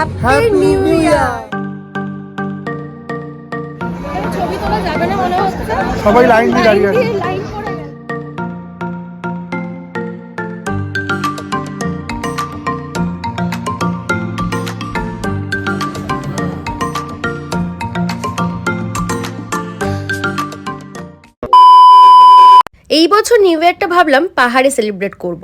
Happy new year. ছবি তোলা যাবে না মনে হচ্ছে, সবাই লাইন দিয়ে দাঁড়িয়ে আছে। লাইন পড়ে গেল। এই বছর নিউ ইয়ারটা ভাবলাম পাহাড়ে সেলিব্রেট করব।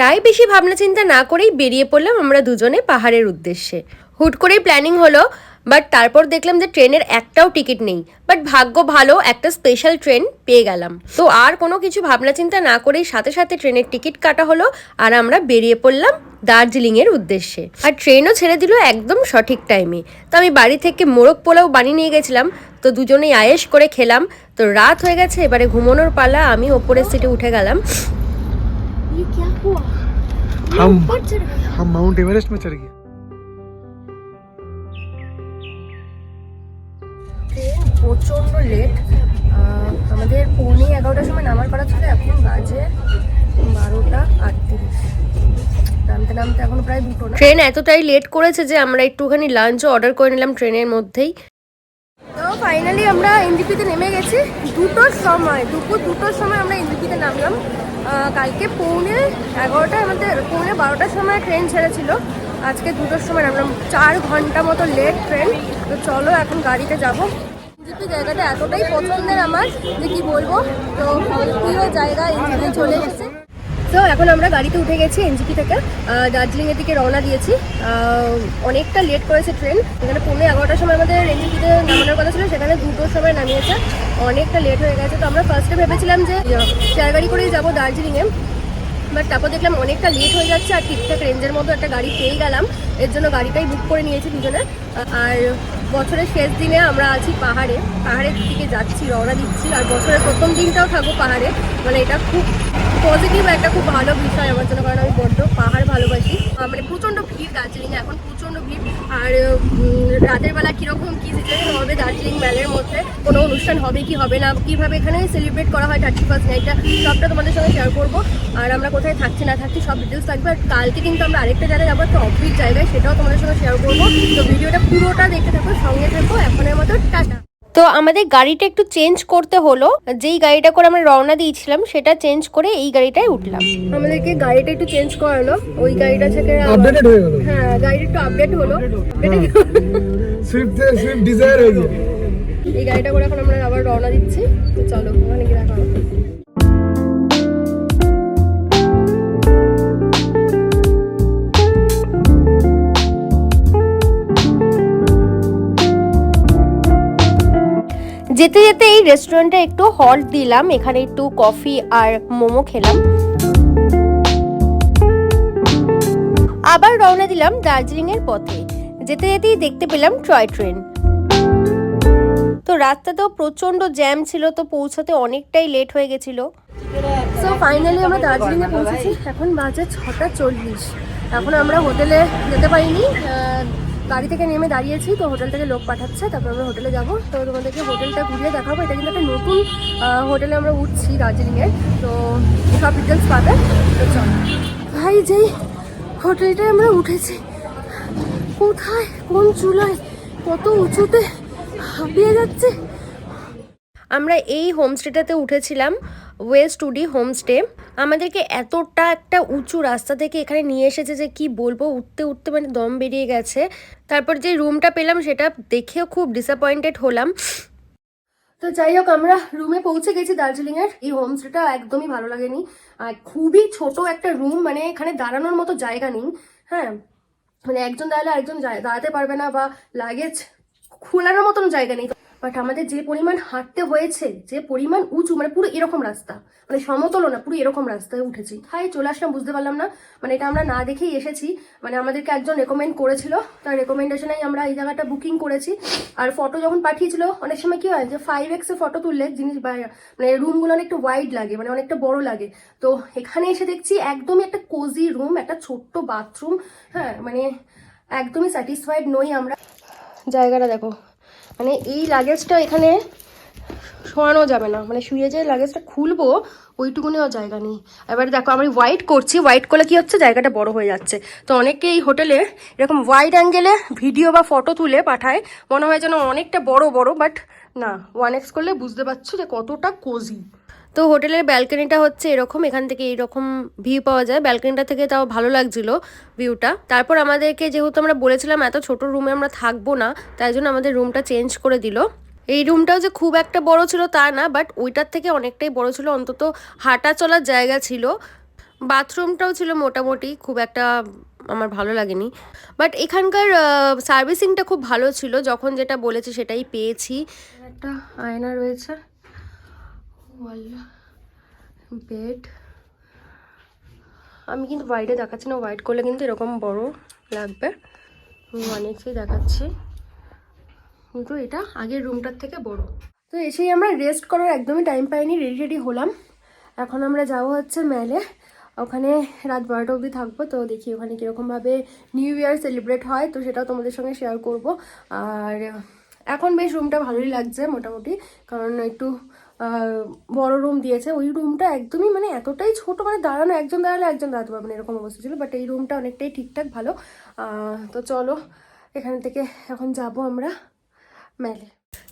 তাই বেশি ভাবনা চিন্তা না করেই বেরিয়ে পড়লাম আমরা দুজনে পাহাড়ের উদ্দেশ্যে। হুট করেই প্ল্যানিং হলো, বাট তারপর দেখলাম যে ট্রেনের একটাও টিকিট নেই। বাট ভাগ্য ভালো, একটা স্পেশাল ট্রেন পেয়ে গেলাম। তো আর কোনো কিছু ভাবনা চিন্তা না করেই সাথে সাথে ট্রেনের টিকিট কাটা হলো, আর আমরা বেরিয়ে পড়লাম দার্জিলিংয়ের উদ্দেশ্যে। আর ট্রেনও ছেড়ে দিল একদম সঠিক টাইমে। তো আমি বাড়ি থেকে মোরগ পোলাও বানিয়ে নিয়ে গেছিলাম, তো দুজনেই আয়েশ করে খেলাম। তো রাত হয়ে গেছে, এবারে ঘুমানোর পালা। আমি ওপরের সিটে উঠে গেলাম। हम माउंट एवरेस्ट में चढ़ गए। ট্রেন প্রচণ্ড লেট। আমাদের 11:45 সময় নামার কথা ছিল, এখন বাজে 12:38। নামতে নামতে এখন প্রায় 2টো। ট্রেন এতটাই লেট করেছে যে আমরা একটুখানি লাঞ্চও অর্ডার করে নিলাম ট্রেনের মধ্যেই। তো ফাইনালি আমরা এনজিপিতে নেমে গেছি। 2টোর সময়, দুপুর 2টোর সময় আমরা এনজিপিতে নামলাম। কালকে 11:15 আমাদের 12:15 সময় ট্রেন ছেড়েছিল, আজকে 2টোর সময় নামলাম। 4 ঘন্টা মতো লেট ট্রেন। তো চলো এখন গাড়িতে যাবো। এনজিপি জায়গাটা এতটাই পছন্দের আমার যে কি বলবো। তো আমাদের প্রিয় জায়গা এনজিপি চলে এসেছে। তো এখন আমরা গাড়িতে উঠে গেছি, এনজিপি থেকে দার্জিলিংয়ের দিকে রওনা দিয়েছি। অনেকটা লেট করেছে ট্রেন। এখানে 11:15 সময় আমাদের এনজিপিতে নামানোর কথা ছিল, সেখানে 2টোর সময় নামিয়েছে। অনেকটা লেট হয়ে গেছে। তো আমরা ফার্স্টে ভেবেছিলাম যে শেয়ার গাড়ি করেই যাবো দার্জিলিংয়ে, বাট তারপর দেখলাম অনেকটা লেট হয়ে যাচ্ছে আর ঠিকঠাক রেঞ্জের মতো একটা গাড়ি পেয়ে গেলাম। এর জন্য গাড়িটাই বুক করে নিয়েছি দুজনে। আর বছরের শেষ দিনে আমরা আছি পাহাড়ের দিকে যাচ্ছি, রওনা দিচ্ছি। আর বছরের প্রথম দিনটাও থাকবো পাহাড়ে। মানে এটা খুব পজিটিভ, একটা খুব ভালো বিষয় আমার জন্য, কারণ আমি বড্ড পাহাড় ভালোবাসি। মানে প্রচণ্ড ভিড় দার্জিলিংয়ে, এখন প্রচণ্ড ভিড়। আর রাতের বেলা কীরকম কী সিচুয়েশন হবে দার্জিলিং ম্যালের মধ্যে, কোনো অনুষ্ঠান হবে কি হবে না, কীভাবে এখানে সেলিব্রেট করা হয় 31st নাইটটা, সবটা তোমাদের সঙ্গে শেয়ার করবো। আর আমরা কোথায় থাকছি না থাকছি সব ডিটেলস থাকবে। আর কালকে কিন্তু আমরা আরেকটা জায়গায় যাবো, একটা অফিস জায়গায়, সেটাও তোমাদের সঙ্গে শেয়ার করবো। তো ভিডিওটা পুরোটা দেখতে থাকো, সঙ্গে থাকো। এখনের মতো টাটা। তো আমাদের গাড়িটা একটু চেঞ্জ করতে হলো। যেই গাড়িটা করে আমরা রওনা দিয়েছিলাম সেটা চেঞ্জ করে এই গাড়িটায় উঠলাম। আমাদেরকে গাড়িটা একটু চেঞ্জ করালো, ওই গাড়িটা থেকে আপডেটেড হয়ে গেল। হ্যাঁ, গাড়িটা একটু আপডেট হলো। সুইফট ডিজায়ার হয়ে গেল। এই গাড়িটা করে এখন আমরা আবার রওনা দিচ্ছি। তো চলো ওখানে গিয়ে দেখা হবে। যেতে যেতে এই রেস্টুরেন্টে একটু হল্ট দিলাম, এখানে একটু কফি আর মোমো খেলাম। আবার রওনা দিলাম দার্জিলিং এর পথে। যেতে যেতেই দেখতে পেলাম টয় ট্রেন। তো রাস্তাতেও প্রচন্ড জ্যাম ছিল, তো পৌঁছাতে অনেকটাই লেট হয়ে গেছিল। সো ফাইনালি আমরা দার্জিলিংয়ে পৌঁছেছি। এখন বাজে 6:40। এখন আমরা হোটেলে যেতে পারিনি, গাড়ি থেকে নেমে দাঁড়িয়েছি। তো হোটেল থেকে লোক পাঠাচ্ছে, তারপর আমরা হোটেলে যাবো। তো তোমাদেরকে হোটেলটা ঘুরিয়ে দেখাবো। এটা কিন্তু একটা নতুন হোটেলে আমরা উঠছি দার্জিলিংয়ের, তো সব ডিটেলস পাবে। তো চল ভাই, যেই হোটেলটায় আমরা উঠেছি, কোথায় কোন চুলায় কত উঁচুতে হাঁপিয়ে যাচ্ছে। আমরা এই হোমস্টেটাতে উঠেছিলাম, ওয়েস্ট উডি হোমস্টে। আমাদেরকে এতটা একটা উঁচু রাস্তা থেকে এখানে নিয়ে এসেছে যে কি বলবো, উঠতে উঠতে মানে দম বেরিয়ে গেছে। তারপর যে রুমটা পেলাম সেটা দেখেও খুব ডিসঅ্যাপয়েন্টেড হলাম। তো যাই হোক, আমরা রুমে পৌঁছে গেছি দার্জিলিংয়ের। এই হোমস্টেটা একদমই ভালো লাগেনি। আর খুবই ছোট একটা রুম, মানে এখানে দাঁড়ানোর মতো জায়গা নেই। হ্যাঁ, মানে একজন দাঁড়ালে আরেকজন দাঁড়াতে পারবে না, বা লাগেজ খোলানোর মতন জায়গা নেই। বাট আমাদের যে পরিমাণ হাঁটতে হয়েছে, যে পরিমাণ উঁচু, মানে পুরো এরকম রাস্তা, মানে সমতলও না, পুরো এরকম রাস্তায় উঠেছি। হাই চলে আসলাম বুঝতে পারলাম না, মানে এটা আমরা না দেখেই এসেছি। মানে আমাদেরকে একজন রেকমেন্ড করেছিল, তার রেকমেন্ডেশনেই আমরা এই জায়গাটা বুকিং করেছি। আর ফটো যখন পাঠিয়েছিল, অনেক সময় কি হয় যে 5x এ ফটো তুললে জিনিস, মানে রুমগুলো অনেকটা ওয়াইড লাগে, মানে অনেকটা বড় লাগে। তো এখানে এসে দেখছি একদমই একটা কোজি রুম, একটা ছোট্ট বাথরুম। হ্যাঁ, মানে একদমই স্যাটিসফাইড নই আমরা। জায়গাটা দেখো, মানে এই লাগেজটা এখানে শোয়ানো যাবে না, মানে শুয়ে যে লাগেজটা খুলবো ওইটুকুনিও জায়গা নেই। এবার দেখো আমি হোয়াইট করছি, হোয়াইট করলে কি হচ্ছে জায়গাটা বড় হয়ে যাচ্ছে। তো অনেকে এই হোটেলে এরকম ওয়াইড অ্যাঙ্গেলে ভিডিও বা ফটো তুলে পাঠায়, মনে হয় যেন অনেকটা বড় বড়, বাট না, 1x করলে বুঝতে পারছো যে কতটা কোজি। তো হোটেলের ব্যালকনিটা হচ্ছে এরকম, এখান থেকে এইরকম ভিউ পাওয়া যায়। ব্যালকনিটা থেকে তাও ভালো লাগছিল ভিউটা। তারপর আমাদেরকে যেহেতু আমরা বলেছিলাম এত ছোট রুমে আমরা থাকবো না, তাই জন্য আমাদের রুমটা চেঞ্জ করে দিল। এই রুমটাও যে খুব একটা বড় ছিল তা না, বাট ওইটার থেকে অনেকটাই বড় ছিল, অন্তত হাঁটা চলার জায়গা ছিল। বাথরুমটাও ছিল মোটামুটি, খুব একটা আমার ভালো লাগেনি। বাট এখানকার সার্ভিসিংটা খুব ভালো ছিল, যখন যেটা বলেছি সেটাই পেয়েছি। একটা আয়না রয়েছে, বেড। আমি কিন্তু বাইরে দেখাচ্ছি না, হোয়াইট করলে কিন্তু এরকম বড় লাগবে, আমি অনেকই দেখাচ্ছি, কিন্তু এটা আগের রুমটার থেকে বড়। তো এসেই আমরা রেস্ট করার একদমই টাইম পাইনি, রেডি হলাম। এখন আমরা যাবো হচ্ছে মেলে, ওখানে রাত 12টা অবধি থাকবো। তো দেখি ওখানে কীরকমভাবে নিউ ইয়ার সেলিব্রেট হয়, তো সেটাও তোমাদের সঙ্গে শেয়ার করব। আর এখন বেশ রুমটা ভালোই লাগছে মোটামুটি, কারণ একটু বড় রুম দিয়েছে। ওই রুমটা একদমই মানে এতটাই ছোট, মানে দাঁড়ানো, একজন দাঁড়ালে একজন দাঁড়াতে পারবে না এরকম অবস্থা ছিল। বাট এই রুমটা অনেকটাই ঠিকঠাক ভালো। তো চলো এখান থেকে এখন যাব আমরা মেলে।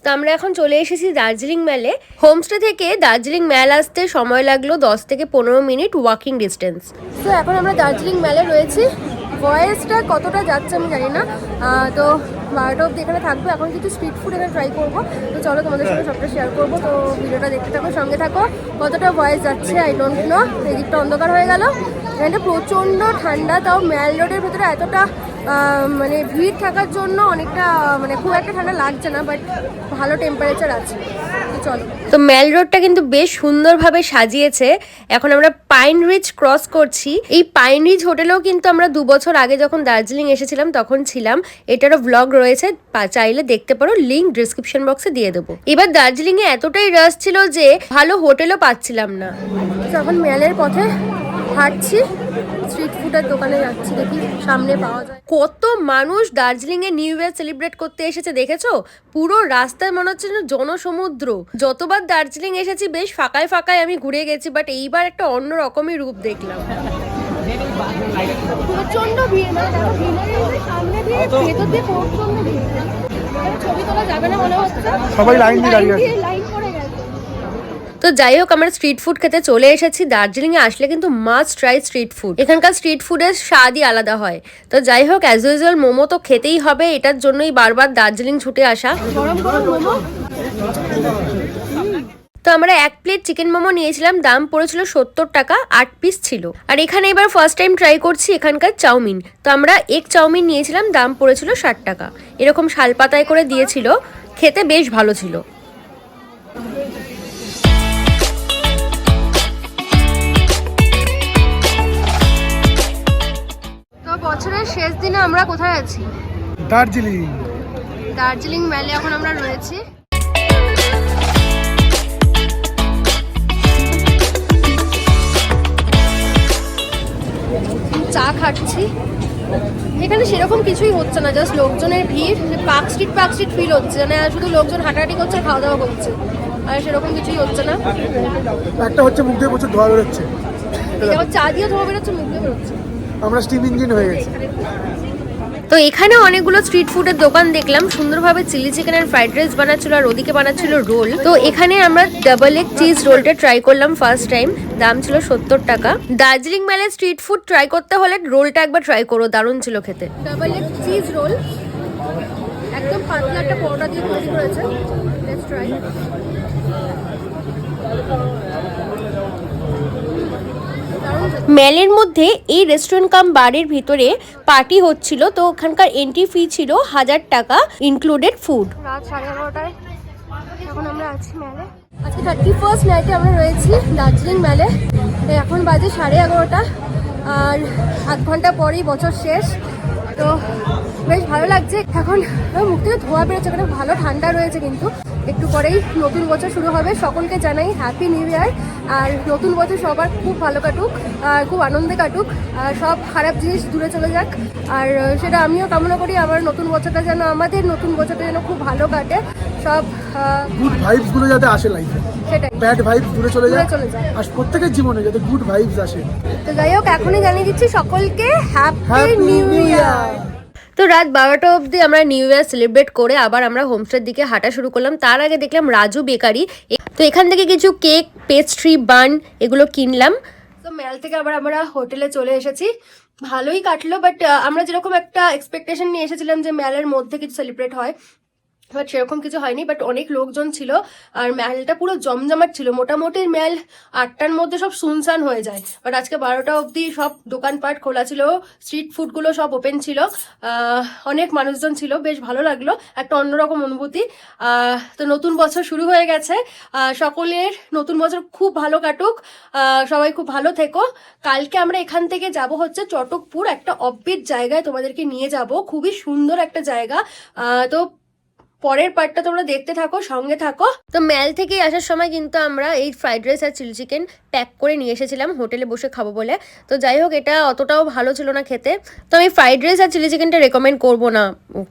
তো আমরা এখন চলে এসেছি দার্জিলিং মেলে। হোমস্টে থেকে দার্জিলিং মেল আসতে সময় লাগলো 10 থেকে 15 মিনিট ওয়াকিং ডিস্টেন্স। তো এখন আমরা দার্জিলিং মেলে রয়েছি। ভয়েসটা কতটা যাচ্ছে আমি জানি না। তো 12টা অবধি এখানে থাকবো। এখন কিছু স্ট্রিট ফুড এখানে ট্রাই করবো। তো চলো তোমাদের সঙ্গে সবটা শেয়ার করবো। তো ভিডিওটা দেখতে থাকো, সঙ্গে থাকো। কতটা ভয়েস যাচ্ছে আই ডোন্ট নো। এদিকটা অন্ধকার হয়ে গেল, এখানে প্রচণ্ড ঠান্ডা, তাও মেল রোডের ভেতরে এতটা মানে ভিড় থাকার জন্য অনেকটা মানে খুব একটা ঠান্ডা লাগছে না, বাট ভালো টেম্পারেচার আছে। চলো, তো মেল রোডটা কিন্তু বেশ সুন্দরভাবে সাজিয়েছে। এখন আমরা পাইন রিচ ক্রস করছি। এই পাইন রিচ হোটেলেও কিন্তু আমরা 2 বছর আগে যখন দার্জিলিং এসেছিলাম তখন ছিলাম। এটারও ব্লগ রয়েছে, চাইলে দেখতে পারো, লিঙ্ক ডিসক্রিপশন বক্সে দিয়ে দেবো। এবার দার্জিলিং এ এতটাই রাশ ছিল যে ভালো হোটেলও পাচ্ছিলাম না। এখন মেলের পথে হাঁটছি, স্ট্রিট ফুডের দোকানে যাচ্ছি, দেখি সামনে পাওয়া যায়। কত মানুষ Darjeeling a new year celebrate করতে এসেছে দেখেছো? পুরো রাস্তায় মনে হচ্ছে জনসমুদ্র। যতবার দার্জিলিং এসেছি বেশ ফাঁকায় ফাঁকায় আমি ঘুরে গেছি, বাট এইবার একটা অন্য রকমই রূপ দেখলাম। প্রচন্ড ভিড়, মানে দেখো সামনে দিয়ে ভেতর দিয়ে প্রচন্ড ভিড়, ছবি তোলা যাবে না মনে হচ্ছে, সবাই লাইন দিয়ে দাঁড়িয়ে আছে। লাইন পড়ে গেছে। তো যাই হোক, আমরা স্ট্রিট ফুড খেতে চলে এসেছি। দার্জিলিং এ আসলে কিন্তু মাস্ট ট্রাই স্ট্রিট ফুড। এখানকার স্ট্রিট ফুডের স্বাদই আলাদা হয়। তো যাই হোক, অ্যাজ ইউজুয়াল মোমো তো খেতেই হবে, এটার জন্যই বারবার দার্জিলিং ছুটে আসা। গরম গরম মোমো। তো আমরা 1 প্লেট চিকেন মোমো নিয়েছিলাম, দাম পড়েছিল 70 টাকা, 8 পিস ছিল। আর এখানে এবার ফার্স্ট টাইম ট্রাই করছি এখানকার চাউমিন। তো আমরা এগ চাউমিন নিয়েছিলাম, দাম পড়েছিল 60 টাকা। এরকম শালপাতায় করে দিয়েছিল, খেতে বেশ ভালো ছিল। তো বছরের শেষ দিনে আমরা কোথায় আছি? দার্জিলিং। দার্জিলিং মেলে এখন আমরা রয়েছি। চা খাচ্ছি। এখানে সেরকম কিছুই হচ্ছে না, জাস্ট লোকজনের ভিড়, পার্ক স্ট্রিট ফিল হচ্ছে, মানে শুধু লোকজন হাঁটাহাঁটি করছে, খাওয়া দাওয়া করছে, আর সেরকম কিছুই হচ্ছে না। একটা হচ্ছে মুখ দিয়ে প্রচুর ধোয়া বেরোচ্ছে, এখন চা দিয়ে ধোয়া বেরোচ্ছে, মুখ দিয়ে বেরোচ্ছে। আমরা স্টিম ইঞ্জিন হয়ে গেছি। তো এখানে অনেকগুলো স্ট্রিট ফুডের দোকান দেখলাম, সুন্দরভাবে চিলি চিকেন আর ফ্রাইড রাইস বানাচ্ছিল, আর ওদিকে বানাচ্ছিল রোল। তো এখানে আমরা ডাবল এগ চিজ রোলটা ট্রাই করলাম ফার্স্ট টাইম, দাম ছিল 70 টাকা। দার্জিলিং মেলে স্ট্রিট ফুড ট্রাই করতে হলে রোলটা একবার ট্রাই করো, দারুণ ছিল খেতে। ডাবল এগ চিজ রোল একদম পাতলা একটা পরোটা দিয়ে তৈরি করেছে। Let's try. মেলের মধ্যে এই রেস্টুরেন্ট কাম বারের ভিতরে পার্টি হচ্ছিল। তো ওখানকার এন্ট্রি ফি ছিল 1000 টাকা, ইনক্লুডেড ফুড। রাত 11:30টায় এখন আমরা আছি মেলে। আজকে 31st নাইটে আমরা রয়েছি দার্জিলিং মেলে। এখন বাজে 11:30, আর 8 ঘন্টা পরেই বছর শেষ। তো বেশ ভালো লাগছে। এখন মুখ থেকে ধোয়া বেরোচ্ছে, এখানে ভালো ঠান্ডা রয়েছে, কিন্তু একটু পরেই নতুন বছর শুরু হবে। সকলকে জানাই হ্যাপি নিউ ইয়ার, আর নতুন বছর সবার খুব ভালো কাটুক, আর খুব আনন্দে কাটুক, আর সব খারাপ জিনিস দূরে চলে যাক। আর সেটা আমিও কামনা করি, আমার নতুন বছরটা যেন, আমাদের নতুন বছরটা যেন খুব ভালো কাটে। সব গুড ভাইবস গুলো যাতে আসে লাইফে, সেটাই ব্যাড ভাইবস দূরে চলে দূরে যায়, চলে যায়। আর প্রত্যেকের জীবনে যাতে গুড ভাইবস আসে। তো যাই হোক, এখনই জানিয়ে দিচ্ছি সকলকে happy happy new new year. Year. তো রাত 12টা অবধি আমরা নিউ ইয়ার সেলিব্রেট করে আবার আমরা হোমস্টের দিকে হাঁটা শুরু করলাম। তার আগে দেখলাম রাজু বেকারি, তো এখান থেকে কিছু কেক, পেস্ট্রি, বান এগুলো কিনলাম। তো মেল থেকে আবার আমরা হোটেলে চলে এসেছি। ভালোই কাটলো, বাট আমরা যেরকম একটা এক্সপেকটেশন নিয়ে এসেছিলাম যে মেলের মধ্যে কিছু সেলিব্রেট হয়, বাট সেরকম কিছু হয়নি। বাট অনেক লোকজন ছিল আর মেলটা পুরো জমজমাট ছিল। মোটামুটি মেল 8টার মধ্যে সব সুনসান হয়ে যায়, বাট আজকে 12টা অবধি সব দোকানপাট খোলা ছিল, স্ট্রিট ফুডগুলো সব ওপেন ছিল, অনেক মানুষজন ছিল, বেশ ভালো লাগলো, একটা অন্যরকম অনুভূতি। তো নতুন বছর শুরু হয়ে গেছে, সকলের নতুন বছর খুব ভালো কাটুক, সবাই খুব ভালো থেকো। কালকে আমরা এখান থেকে যাব হচ্ছে চটকপুর, একটা অফবিট জায়গায় তোমাদেরকে নিয়ে যাব, খুবই সুন্দর একটা জায়গা। তো পরের পার্টটা তোমরা দেখতে থাকো, সঙ্গে থাকো। তো মেল থেকে আসার সময় কিন্তু আমরা এই ফ্রাইড রাইস আর চিলি চিকেন প্যাক করে নিয়ে এসেছিলাম হোটেলে বসে খাবো বলে। তো যাই হোক, এটা অতটাও ভালো ছিল না খেতে, তো আমি ফ্রাইড রাইস আর চিলি চিকেনটা রেকমেন্ড করবো না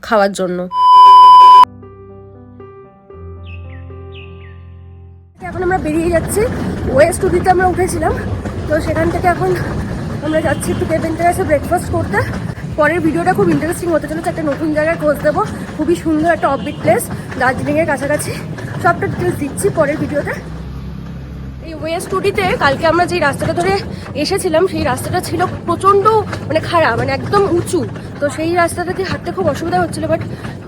খাওয়ার জন্য। এখন আমরা বেরিয়ে যাচ্ছি, ওয়েস্ট স্টুডিওতে আমরা উঠেছিলাম, তো সেখান থেকে এখন আমরা যাচ্ছি একটু কেভেন টেরাসে ব্রেকফাস্ট করতে। পরের ভিডিওটা খুব ইন্টারেস্টিং হতে চলেছে, একটা নতুন জায়গায় খোঁজ দেবো, খুবই সুন্দর একটা অফবিট প্লেস দার্জিলিংয়ের কাছাকাছি। সবটা ডিটেলস দিচ্ছি পরের ভিডিওতে। এই ওয়েস্ট স্টুডিওতে কালকে আমরা যেই রাস্তাটা ধরে এসেছিলাম, সেই রাস্তাটা ছিল প্রচণ্ড মানে খারাপ, মানে একদম উঁচু, তো সেই রাস্তাটা দিয়ে হাঁটতে খুব অসুবিধা হচ্ছিলো। বাট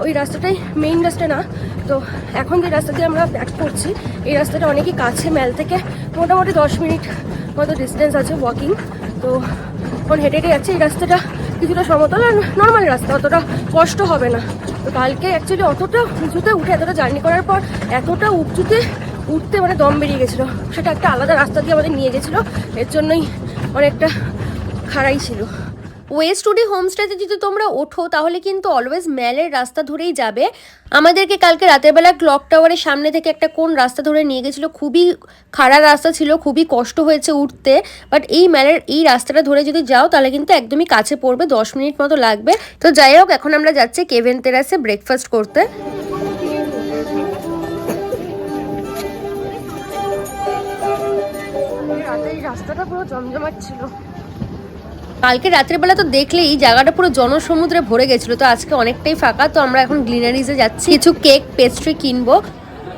ওই রাস্তাটাই মেইন রাস্তা না, তো এখন যে রাস্তা দিয়ে আমরা ব্যাক করছি, এই রাস্তাটা অনেকই কাছে, মেল থেকে মোটামুটি 10 মিনিট মতো ডিস্টেন্স আছে ওয়াকিং। তো এখন হেঁটে হেঁটে যাচ্ছে, এই রাস্তাটা কিছুটা সমতল আর নর্মাল রাস্তা, অতটা কষ্ট হবে না। তো কালকে অ্যাকচুয়ালি অতটা উঁচুতে উঠে এতটা জার্নি করার পর এতটা উঁচুতে উঠতে মানে দম বেরিয়ে গেছিলো, সেটা একটা আলাদা রাস্তা দিয়ে আমাদের নিয়ে গেছিলো, এর জন্যই অনেকটা খাড়াই ছিল। ওয়েস্ট স্টুডিও হোমস্টেতে যদি তোমরা ওঠো তাহলে কিন্তু অলওয়েজ মেলের রাস্তা ধরেই যাবে। আমাদেরকে কালকে রাতের বেলা ক্লক টাওয়ারের সামনে থেকে একটা কোন রাস্তা ধরে নিয়ে গেছিলো, খুবই খাড়া রাস্তা ছিল, খুবই কষ্ট হয়েছে উঠতে। বাট এই মেলের এই রাস্তাটা ধরে যদি যাও তাহলে কিন্তু একদমই কাছে পড়বে, 10 মিনিট মতো লাগবে। তো যাই হোক, এখন আমরা যাচ্ছি কেভেন টেরাসে ব্রেকফাস্ট করতে। রাস্তাটা পুরো জমজমাট ছিল। কালকে রাত্রের বেলা তো দেখলেই জায়গাটা পুরো জনসমুদ্রে ভরে গেছিল, তো আজকে অনেকটাই ফাঁকা। তো আমরা এখন গ্লিনারিজে যাচ্ছি, কিছু কেক পেস্ট্রি কিনবো।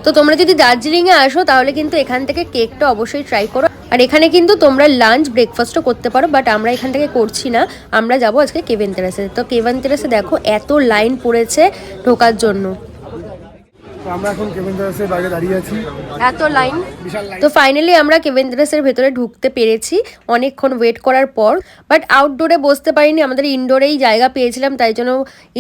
তো তোমরা যদি দার্জিলিংয়ে আসো তাহলে কিন্তু এখান থেকে কেকটা অবশ্যই ট্রাই করো, আর এখানে কিন্তু তোমরা লাঞ্চ ব্রেকফাস্টও করতে পারো, বাট আমরা এখান থেকে করছি না, আমরা যাবো আজকে কেভেন টেরাসে। তো কেভেন টেরাসে দেখো এত লাইন পড়েছে ঢোকার জন্য। আমরা এখন কেভেন টেরাসের বাইরে দাঁড়িয়ে আছি, এত লাইন। বিশাল লাইন। তো ফাইনালি আমরা কেভেন টেরাসের ভেতরে ঢুকতে পেরেছি অনেকক্ষণ ওয়েট করার পর, বাট আউটডোরে বসতে পারিনি, আমাদের ইনডোরেই জায়গা পেয়েছিলাম, তাই জন্য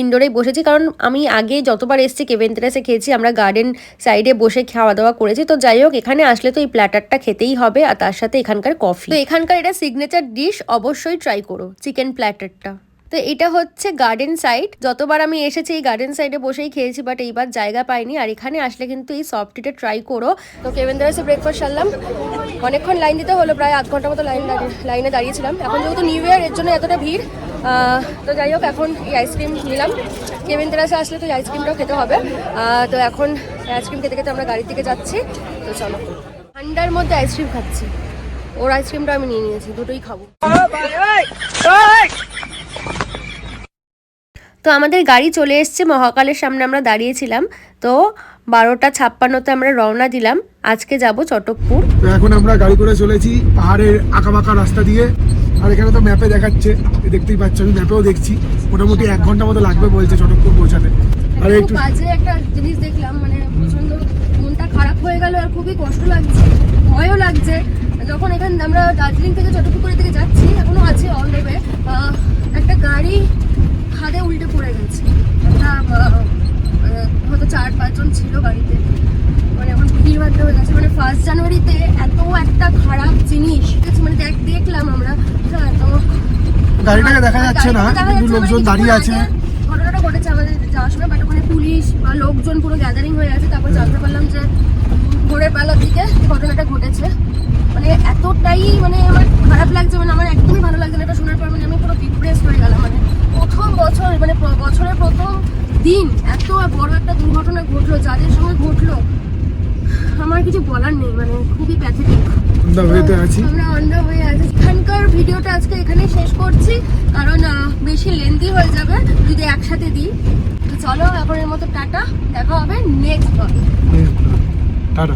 ইনডোরেই বসেছি। কারণ আমি আগে যতবার এসেছি কেভেন টেরাসে খেয়েছি, আমরা গার্ডেন সাইডে বসে খাওয়া দাওয়া করেছি। তো যাই হোক, এখানে আসলে তো এই প্ল্যাটারটা খেতেই হবে, আর তার সাথে এখানকার কফি। তো এখানকার এটা সিগনেচার ডিশ, অবশ্যই ট্রাই করো চিকেন প্ল্যাটারটা। তো এটা হচ্ছে গার্ডেন সাইড, যতবার আমি এসেছি এই গার্ডেন সাইডে বসেই খেয়েছি, বাট এইবার জায়গা পাইনি, আর এখানে আসলে কিন্তু এই সফটিটা ট্রাই করো। তো কেভেন টেরাসে ব্রেকফাস্ট সারলাম, অনেকক্ষণ লাইন দিতে হলো, প্রায় আধ ঘন্টা মতো লাইনে দাঁড়িয়েছিলাম। এখন যেহেতু নিউ ইয়ার, এর জন্য এতটা ভিড়। তো যাই হোক, এখন এই আইসক্রিম নিলাম, কেভেন টেরাসে আসলে তো এই আইসক্রিমটাও খেতে হবে। তো এখন আইসক্রিম খেতে খেতে আমরা গাড়ির দিকে যাচ্ছি। তো চলো, ঠান্ডার মধ্যে আইসক্রিম খাচ্ছি, ওর আইসক্রিমটা আমি নিয়ে নিয়েছি, দুটোই খাবো। তো আমাদের গাড়ি চলে এসছে, মহাকালের সামনে আমরা দাঁড়িয়েছিলাম। তো 12:56 আমরা রওনা দিলাম, আজকে যাব চটকপুর। তো এখন আমরা গাড়ি করে চলেছি পাহাড়ের আঁকাবাঁকা রাস্তা দিয়ে, আর এখানে তো ম্যাপে দেখাচ্ছে, দেখতেই পাচ্ছ, আমি ম্যাপেও দেখছি মোটামুটি 1 ঘন্টা মতো লাগবে বলছে চটকপুর পৌঁছাতে। আর একটু বাজে একটা জিনিস দেখলাম, মানে প্রচন্ড মনটা খারাপ হয়ে গেল, আর খুবই কষ্ট লাগছে, ভয়ও লাগছে। যখন এখানে আমরা দার্জিলিং থেকে চটকপুরের দিকে যাচ্ছি, এখনো আছে অল দ্য ওয়ে, একটা গাড়ি খাদে উল্টে পড়ে গেছে, একটা হয়তো 4-5 জন ছিল গাড়িতে, মানে এখন ভিড় ভাড় হয়ে গেছে। মানে 1 জানুয়ারিতে এত একটা খারাপ জিনিস মানে দেখলাম আমরা, তো গাড়িটাকে দেখা যাচ্ছে না, কিন্তু লোকজন দাঁড়িয়ে আছে। ঘটনাটা ঘটেছে আমাদের যাওয়ার সময়, বাট ওখানে পুলিশ বা লোকজন পুরো গ্যাদারিং হয়ে আছে। তারপর জানতে পারলাম যে ভোরের বেলার দিকে ঘটনাটা ঘটেছে। মানে এতটাই মানে আমার খারাপ লাগছে, মানে আমার একদমই ভালো লাগছে না এটা শোনার পর। মানে আমি পুরো ডিপ্রেস হয়ে গেলাম, মানে প্রথম বছর, মানে বছরের প্রথম দিন এত বড় একটা দুর্ঘটনা ঘটলো, যাদের সঙ্গে ঘটলো আমার কিছু বলার নেই, মানে খুবই প্যাথেটিক। আছি আমরা অন্ধ হয়ে আছি। এখানকার ভিডিওটা আজকে এখানে শেষ করছি, কারণ বেশি লেন্থি হয়ে যাবে যদি একসাথে দিই। তো চলো এখন এর মতো টাটা, দেখা হবে নেক্সট ব্লগে। টাটা।